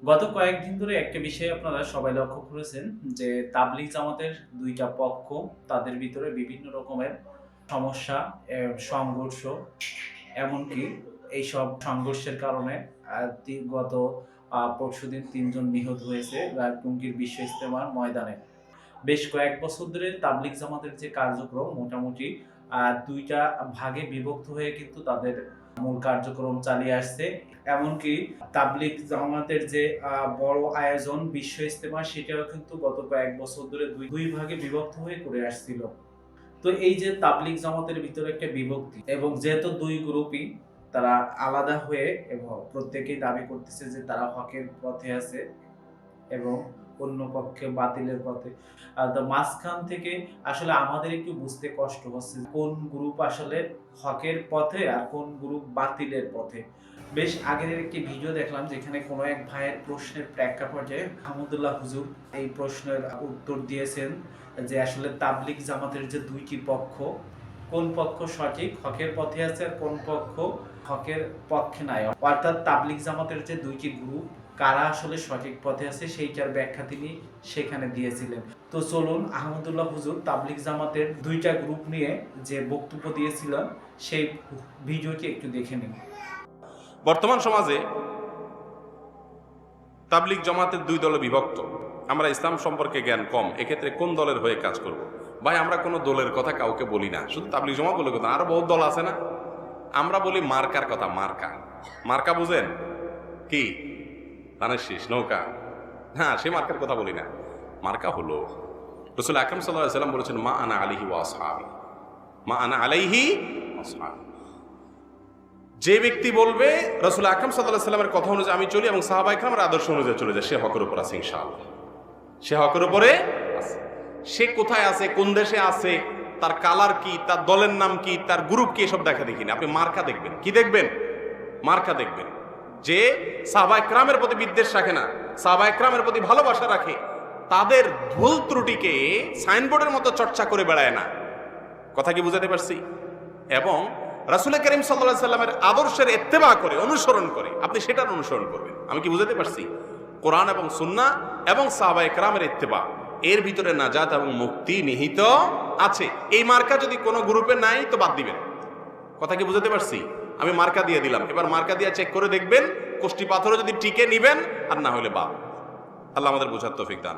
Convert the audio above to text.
গত কয়েকদিন ধরে একটা বিষয় আপনারা সবাই লক্ষ্য করেছেন যে তাবলিগ জামাতের ২ টা পক্ষ তাদের ভিতরে বিভিন্ন রকমের সমস্যা, সংঘর্ষ এমনকি এইসব সংঘর্ষের কারণে গত পরশুদিন ৩ জন নিহত হয়েছে টঙ্গীর বিশ্ব ইজতেমার ময়দানে। বেশ কয়েক বছর ধরে তাবলিগ জামাতের যে কার্যক্রম মোটামুটি ২ টা ভাগে বিভক্ত হয়ে কিন্তু তাদের মূল কার্যক্রম চালিয়ে আসছে। এমনকি তাবলিগ জামাতের যে বড় আয়োজন বিশ্ব ইজতেমা সেটাও কিন্তু গত কয়েক বছর ধরে দুই ভাগে বিভক্ত হয়ে করে আসছিল। তো এই যে তাবলিগ জামাতের ভিতরে একটা বিভক্তি এবং যেহেতু ২ গ্রুপই তারা আলাদা হয়ে এবং প্রত্যেকেই দাবি করতেছে যে তারা হকের পথে আছে এবং অন্য পক্ষে বাতিলের পথে। তো মাঝখান থেকে আসলে আমাদের একটু বুঝতে কষ্ট হচ্ছে কোন গ্রুপ আসলে হকের পথে আর কোন গ্রুপ বাতিলের পথে। বেশ আগের একটি ভিডিও দেখলাম যেখানে কোনো এক ভাইয়ের প্রশ্নের প্রেক্ষাপটে হামিদুল্লাহ হুজুর এই প্রশ্নের উত্তর দিয়েছেন যে আসলে তাবলিগ জামাতের যে ২ টি পক্ষ, কোন পক্ষ সঠিক হকের পথে আছে আর কোন পক্ষ হকের পক্ষে নাই। অর্থাৎ তাবলিগ জামাতের যে ২ টি গ্রুপ কারা আসলে সঠিক পথে আছে সেইটার ব্যাখ্যা তিনি সেখানে দিয়েছিলেন। তো চলুন আহমদুল্লাহ হুজুর তাবলিগ জামাতের ২ টা গ্রুপ নিয়ে যে বক্তব্য দিয়েছিলেন সেই ভিডিওটি একটু দেখে নিন। বর্তমান সমাজে তাবলিগ জামাতের ২ দলে বিভক্ত। আমরা ইসলাম সম্পর্কে জ্ঞান কম, এক্ষেত্রে কোন দলের হয়ে কাজ করব? ভাই, আমরা কোনো দলের কথা কাউকে বলি না, শুধু তাবলিগ জামাত বলে কথা। আরো বহুত দল আছে না? আমরা বলি মার্কার কথা। মার্কা, মার্কা বুঝেন কি? ধানের শীষ, নৌকা। হ্যাঁ, সে মার্কার কথা বলি না। মার্কা হলো রাসূল আকরাম সাল্লাল্লাহু আলাইহি ওয়াসাল্লাম বলেছেন, মা আনা আলাইহি ওয়া আসহাবি, মা আনা আলাইহি ওয়া আসহাবি। যে ব্যক্তি বলবে রাসূল আকরাম সাল্লাল্লাহু আলাইহি ওয়াসাল্লামের কথা অনুযায়ী আমি চলি এবং সাহাবা ইকরামের আদর্শ অনুযায়ী চলে যায়, সে হকের উপর আছে ইনশাআল্লাহ। সে হকের উপরে আছে। সে কোথায় আছে, কোন দেশে আছে, তার কালার কি, তার দলের নাম কি, তার গ্রুপ কি, এসব দেখা দেখি না। আপনি মার্কা দেখবেন। কি দেখবেন? মার্কা দেখবেন। যে সাহাবা ইকরামের প্রতি বিদ্বেষ রাখে না, সাহাবা ইকরামের প্রতি ভালোবাসা রাখে, তাদের ভুল ত্রুটিকে সাইনবোর্ডের মতো চর্চা করে বেড়ায় না। কথা কি বুঝাতে পারছি? এবং রাসূল করিম সাল্লাল্লাহু আলাইহি সাল্লামের আদর্শের ইত্তেবা করে, অনুসরণ করে, আপনি সেটার অনুসরণ করবেন। আমি কি বুঝাতে পারছি? কোরআন এবং সুন্নাহ এবং সাহাবায়ে কেরামের ইত্তেবা, এর ভিতরে নাজাত এবং মুক্তি নিহিত আছে। এই মার্কা যদি কোনো গ্রুপে নাই তো বাদ দিবেন। কথা কি বুঝাতে পারছি? আমি মার্কা দিয়ে দিলাম, এবার মার্কা দিয়ে চেক করে দেখবেন, কোষ্টি পাথরও যদি টিকে নিবেন, আর না হলে বাদ। আল্লাহ আমাদের বোঝার তৌফিক দান।